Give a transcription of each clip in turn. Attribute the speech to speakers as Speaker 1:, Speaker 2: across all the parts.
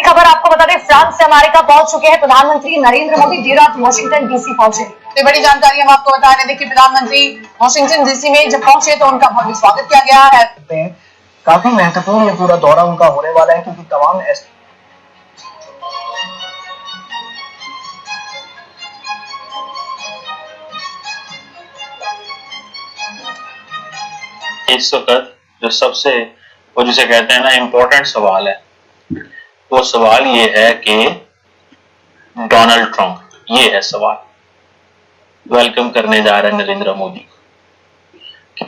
Speaker 1: खबर आपको बता दें, फ्रांस से अमेरिका पहुंच चुके हैं प्रधानमंत्री नरेंद्र मोदी। देर रात वॉशिंगटन डीसी पहुंचे।
Speaker 2: तो बड़ी जानकारी हम आपको बता रहे थे कि प्रधानमंत्री वॉशिंगटन डीसी में जब पहुंचे तो उनका भव्य स्वागत किया गया है।
Speaker 3: काफी महत्वपूर्ण ये पूरा दौरा उनका होने वाला है, क्योंकि तमाम
Speaker 4: इस वक्त जो सबसे वो जिसे कहते हैं ना इम्पोर्टेंट सवाल है, वो सवाल ये है कि डोनाल्ड ट्रंप, ये है सवाल, वेलकम करने जा रहे हैं नरेंद्र मोदी।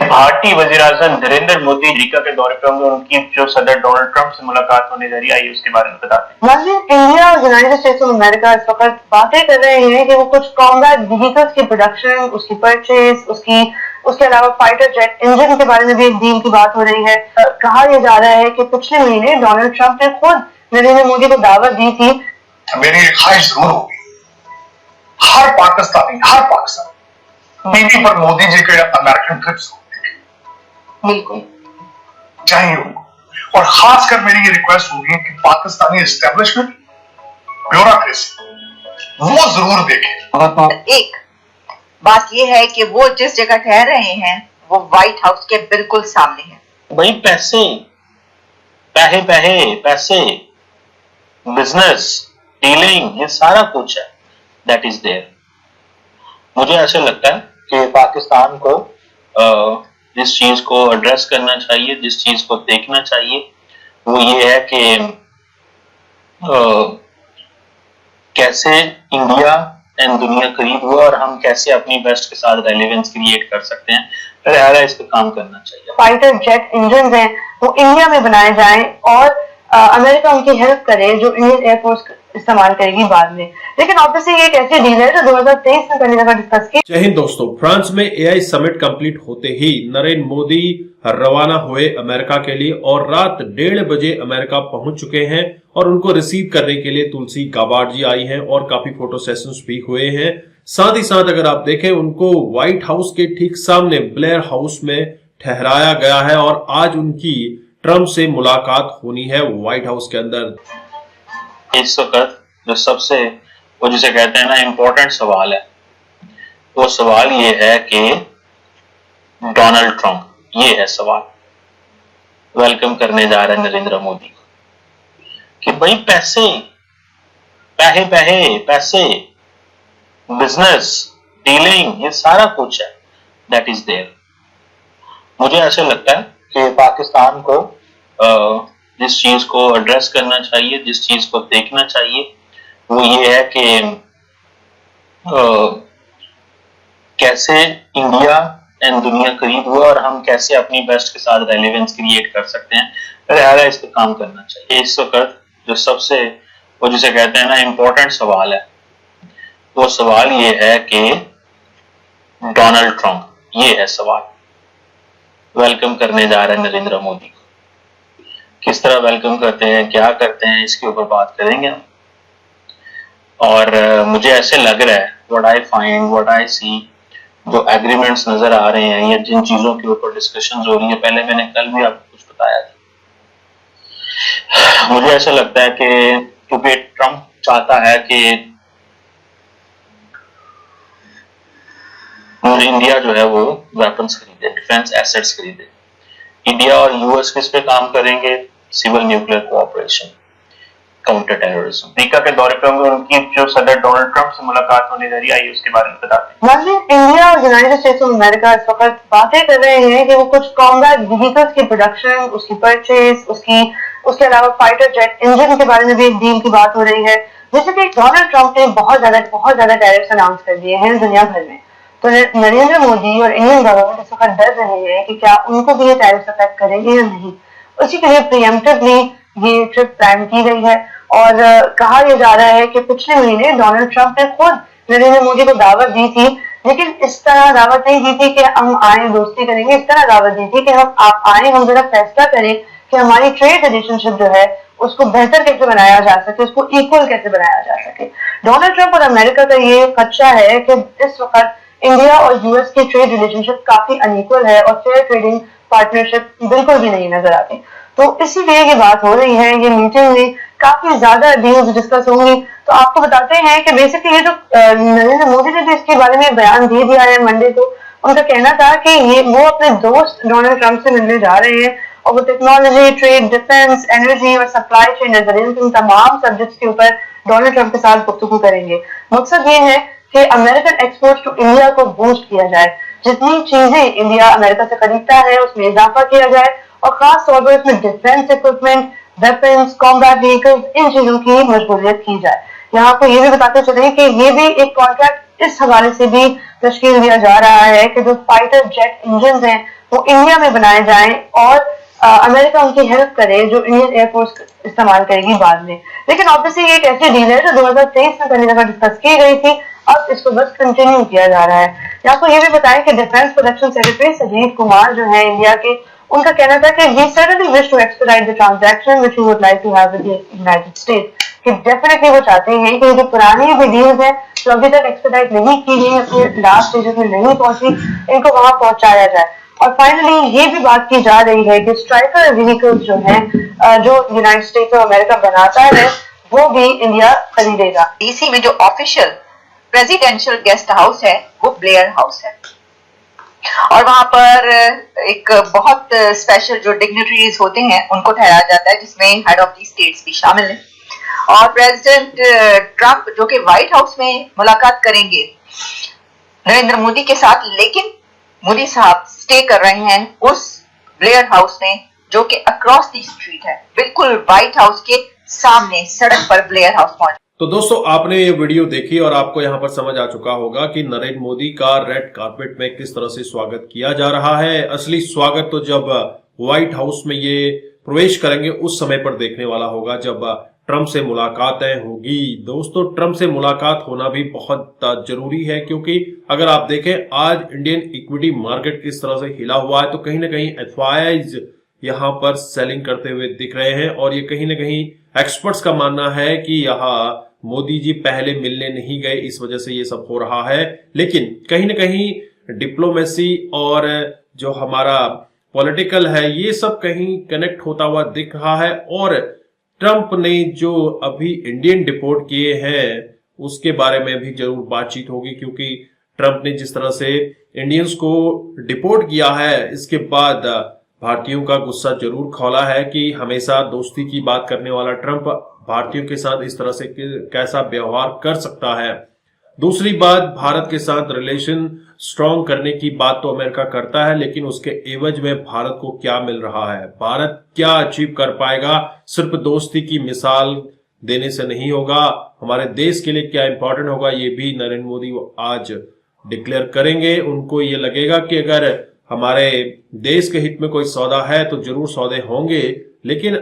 Speaker 5: भारतीय वज़ीर-ए-आज़म नरेंद्र मोदी अमेरिका के दौरे पर होंगे। उनकी जो सदर डोनाल्ड ट्रंप से मुलाकात होने जा रही है, उसके बारे में बताते हैं।
Speaker 1: इंडिया और यूनाइटेड स्टेट्स ऑफ अमेरिका इस वक्त बातें कर रहे हैं कि वो कुछ कॉम्बैट व्हीकल्स की प्रोडक्शन, उसकी परचेज, उसके अलावा फाइटर जेट इंजन के बारे में भी एक डील की बात हो रही है। कहा यह जा रहा है कि पिछले महीने डोनाल्ड ट्रंप ने खुद नरेंद्र मोदी को दावत दी थी।
Speaker 6: मेरी ख्वाहिश जरूर होगी हर पाकिस्तानी टीवी पर मोदी जी के अमेरिकन ट्रिप्स
Speaker 2: बिल्कुल
Speaker 6: चाहिए होगा, और खासकर मेरी ये रिक्वेस्ट होगी कि पाकिस्तानी एस्टेब्लिशमेंट, ब्यूरोक्रेसी वो जरूर देखे।
Speaker 7: एक बात यह है कि वो जिस जगह ठहर रहे हैं वो व्हाइट हाउस के बिल्कुल सामने है।
Speaker 4: भाई पैसे पैसे पैसे पैसे बिजनेस डीलिंग, ये सारा कुछ है, दैट इज देयर। मुझे ऐसा लगता है कि पाकिस्तान को जिस चीज को एड्रेस करना चाहिए, जिस चीज को देखना चाहिए, वो ये है कि कैसे इंडिया एंड दुनिया करीब हुआ और हम कैसे अपनी वेस्ट के साथ रेलेवेंस क्रिएट कर सकते हैं। लिहाजा इस पे काम करना चाहिए।
Speaker 1: फाइटर जेट इंजन हैं वो इंडिया में बनाए जाएं और अमेरिका उनकी हेल्प करे, जो इंडियन एयरफोर्स इस्तेमाल करेगी बाद में। लेकिन ऑब्वियसली ये एक ऐसी डील है जो 2023 में पहली दफा डिस्कस की।
Speaker 8: जय हिंद दोस्तों, फ्रांस में एआई समिट कंप्लीट होते ही नरेंद्र मोदी रवाना हुए अमेरिका के लिए और रात 1:30 बजे अमेरिका पहुंच चुके हैं और उनको रिसीव करने के लिए तुलसी गाबार्ड जी आई हैं और काफी फोटो सेशंस भी हुए हैं। साथ ही साथ अगर आप देखें, उनको व्हाइट हाउस के ठीक सामने ब्लेयर हाउस में ठहराया गया है और आज उनकी ट्रंप से मुलाकात होनी है व्हाइट हाउस के अंदर।
Speaker 4: इस वक्त जो सबसे वो जिसे कहते हैं ना इम्पोर्टेंट सवाल है, वो सवाल ये है कि डोनाल्ड ट्रंप, ये है सवाल, वेलकम करने जा रहे हैं नरेंद्र मोदी कि भाई पैसे पैसे पैसे पैसे बिजनेस डीलिंग, ये सारा कुछ है, दैट इज देयर। मुझे ऐसा लगता है कि पाकिस्तान को जिस चीज को एड्रेस करना चाहिए, जिस चीज को देखना चाहिए, वो ये है कि कैसे इंडिया एंड दुनिया करीब हुआ और हम कैसे अपनी वेस्ट के साथ रेलेवेंस क्रिएट कर सकते हैं। लिहाजा इस पे काम करना चाहिए। इस वक्त जो सबसे वो जिसे कहते हैं ना इम्पोर्टेंट सवाल है, वो सवाल ये है कि डोनाल्ड ट्रंप, ये है सवाल, वेलकम करने जा रहे हैं नरेंद्र मोदी को। किस तरह वेलकम करते हैं, क्या करते हैं, इसके ऊपर बात करेंगे हम। और मुझे ऐसे लग रहा है, what I find, what I see, जो एग्रीमेंट्स नजर आ रहे हैं या जिन चीजों के ऊपर डिस्कशंस हो रही है, पहले मैंने कल भी आपको कुछ बताया था। मुझे ऐसा लगता है कि क्योंकि ट्रंप चाहता है कि इंडिया जो है वो वेपन्स खरीदे, डिफेंस एसेट्स खरीदे। इंडिया और यूएस किस पे काम करेंगे? Civil nuclear cooperation, counter terrorism.
Speaker 5: America के दौरे पर होंगे। उनकी जो सदर डोनाल्ड ट्रंप से मुलाकात होने जा रही है, उसके बारे में बताते हैं।
Speaker 1: इंडिया और यूनाइटेड स्टेट्स ऑफ अमेरिका इस वक्त बातें कर रहे हैं कि वो कुछ कॉम्बैट व्हीकल्स की प्रोडक्शन, उसकी परचेज, उसके अलावा फाइटर जेट इंजन के बारे में भी एक डील की बात हो रही है। जैसे कि डोनाल्ड ट्रंप ने बहुत ज्यादा टैरिफ्स अनाउंस कर दिए हैं दुनिया भर में, तो नरेंद्र मोदी और इंडियन गवर्नमेंट इस वक्त डर रहे हैं कि क्या उनको भी ये टैरिफ्स अफेक्ट करेंगे या नहीं। उसी के लिए प्रीएम्प्टिवली ये ट्रिप प्लान की गई है और कहा यह जा रहा है कि पिछले महीने डोनाल्ड ट्रंप ने खुद नरेंद्र मोदी को दावत दी थी, लेकिन इस तरह दावत नहीं दी थी कि हम आए दोस्ती करेंगे। इस तरह दावत दी थी कि आप आए, हम जरा फैसला करें कि हमारी ट्रेड रिलेशनशिप जो है उसको बेहतर कैसे बनाया जा सके, उसको इक्वल कैसे बनाया जा सके। डोनाल्ड ट्रंप और अमेरिका का ये खदशा है कि इस वक्त इंडिया और यूएस की ट्रेड रिलेशनशिप काफी अनइक्वल है और फेयर ट्रेडिंग पार्टनरशिप बिल्कुल भी नहीं नजर आती। तो इसीलिए ये बात हो रही है, ये मीटिंग में काफी ज्यादा डील्स डिस्कस होंगी। तो आपको बताते हैं कि बेसिकली ये जो नरेंद्र मोदी ने भी इसके बारे में बयान दे दिया है मंडे को। उनका कहना था कि ये वो अपने दोस्त डोनाल्ड ट्रंप से मिलने जा रहे हैं और वो टेक्नोलॉजी, ट्रेड, डिफेंस, एनर्जी और सप्लाई चेन रेजिलियंस इन तमाम सब्जेक्ट्स के ऊपर डोनाल्ड ट्रंप के साथ गुफ्तगू करेंगे। मकसद ये है कि अमेरिकन एक्सपोर्ट टू इंडिया को बूस्ट किया जाए, जितनी चीजें इंडिया अमेरिका से खरीदता है उसमें इजाफा किया जाए और खास तौर पर इसमें defence equipment, weapons, combat vehicles, इन चीजों की मशगूलियत की जाए। यहाँ आपको ये भी बताते चले कि ये भी एक कॉन्ट्रैक्ट इस हवाले से भी तश्कील दिया जा रहा है कि जो फाइटर जेट इंजन हैं वो इंडिया में बनाए जाएं और अमेरिका उनकी हेल्प करे जो इंडियन एयरफोर्स इस्तेमाल करेगी बाद में। लेकिन ऑब्वियसली ये एक ऐसी डील है जो 2023 में पहली दफा डिस्कस की गई थी, अब इसको बस कंटिन्यू किया जा रहा है। आपको ये भी बताएं कि defence production secretary Sanjeev Kumar जो है इंडिया के, उनका कहना था कि we certainly wish to expedite the transaction which we would like to have with the United States, कि डेफिनेटली वो चाहते हैं कि जो पुरानी भी डील्स हैं जो अभी तक एक्सपेडाइट नहीं की गई, अपने लास्ट स्टेजेस में नहीं पहुंची, इनको वहां पहुंचाया जाए। और फाइनली ये भी बात की जा रही है कि स्ट्राइकर व्हीकल्स जो हैं जो यूनाइटेड स्टेट्स ऑफ अमेरिका बनाता है वो भी इंडिया खरीदेगा।
Speaker 7: डीसी में जो ऑफिशियल प्रेसिडेंशियल गेस्ट हाउस है वो ब्लेयर हाउस है और वहां पर एक बहुत स्पेशल जो डिग्निटरीज होते हैं उनको ठहराया जाता है, जिसमें हेड ऑफ दी स्टेट्स भी शामिल है। और प्रेसिडेंट ट्रंप जो कि व्हाइट हाउस में मुलाकात करेंगे नरेंद्र मोदी के साथ, लेकिन मोदी साहब स्टे कर रहे हैं उस ब्लेयर हाउस में जो कि अक्रॉस दी स्ट्रीट है, बिल्कुल व्हाइट हाउस के सामने सड़क पर ब्लेयर हाउस मौजूद।
Speaker 8: तो दोस्तों आपने ये वीडियो देखी और आपको यहाँ पर समझ आ चुका होगा कि नरेंद्र मोदी का रेड कार्पेट में किस तरह से स्वागत किया जा रहा है। असली स्वागत तो जब व्हाइट हाउस में ये प्रवेश करेंगे उस समय पर देखने वाला होगा, जब ट्रंप से मुलाकातें होगी। दोस्तों ट्रंप से मुलाकात होना भी बहुत जरूरी है, क्योंकि अगर आप देखें आज इंडियन इक्विटी मार्केट किस तरह से हिला हुआ है, तो कहीं ना कहीं एफआईआईज यहाँ पर सेलिंग करते हुए दिख रहे हैं और ये कहीं ना कहीं एक्सपर्ट्स का मानना है कि यहाँ मोदी जी पहले मिलने नहीं गए, इस वजह से ये सब हो रहा है। लेकिन कहीं ना कहीं डिप्लोमेसी और जो हमारा पॉलिटिकल है ये सब कहीं कनेक्ट होता हुआ दिख रहा है। और ट्रंप ने जो अभी इंडियन डिपोर्ट किए हैं उसके बारे में भी जरूर बातचीत होगी, क्योंकि ट्रंप ने जिस तरह से इंडियंस को डिपोर्ट किया है इसके बाद भारतीयों का गुस्सा जरूर खौला है कि हमेशा दोस्ती की बात करने वाला ट्रंप भारतीयों के साथ इस तरह से कैसा व्यवहार कर सकता है। दूसरी बात, भारत के साथ रिलेशन स्ट्रॉन्ग करने की बात तो अमेरिका करता है, लेकिन उसके एवज में भारत को क्या मिल रहा है, भारत क्या अचीव कर पाएगा, सिर्फ दोस्ती की मिसाल देने से नहीं होगा, हमारे देश के लिए क्या इंपॉर्टेंट होगा ये भी नरेंद्र मोदी आज डिक्लेयर करेंगे। उनको ये लगेगा कि अगर हमारे देश के हित में कोई सौदा है तो जरूर सौदे होंगे। लेकिन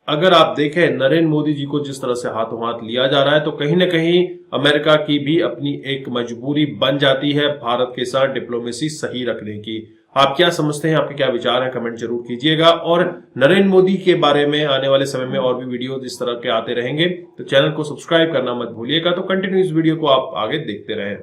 Speaker 8: अगर आप देखें नरेंद्र मोदी जी को जिस तरह से हाथों हाथ लिया जा रहा है, तो कहीं ना कहीं अमेरिका की भी अपनी एक मजबूरी बन जाती है भारत के साथ डिप्लोमेसी सही रखने की। आप क्या समझते हैं, आपके क्या विचार हैं, कमेंट जरूर कीजिएगा। और नरेंद्र मोदी के बारे में आने वाले समय में और भी वीडियो इस तरह के आते रहेंगे, तो चैनल को सब्सक्राइब करना मत भूलिएगा। तो कंटिन्यू इस वीडियो को आप आगे देखते रहें।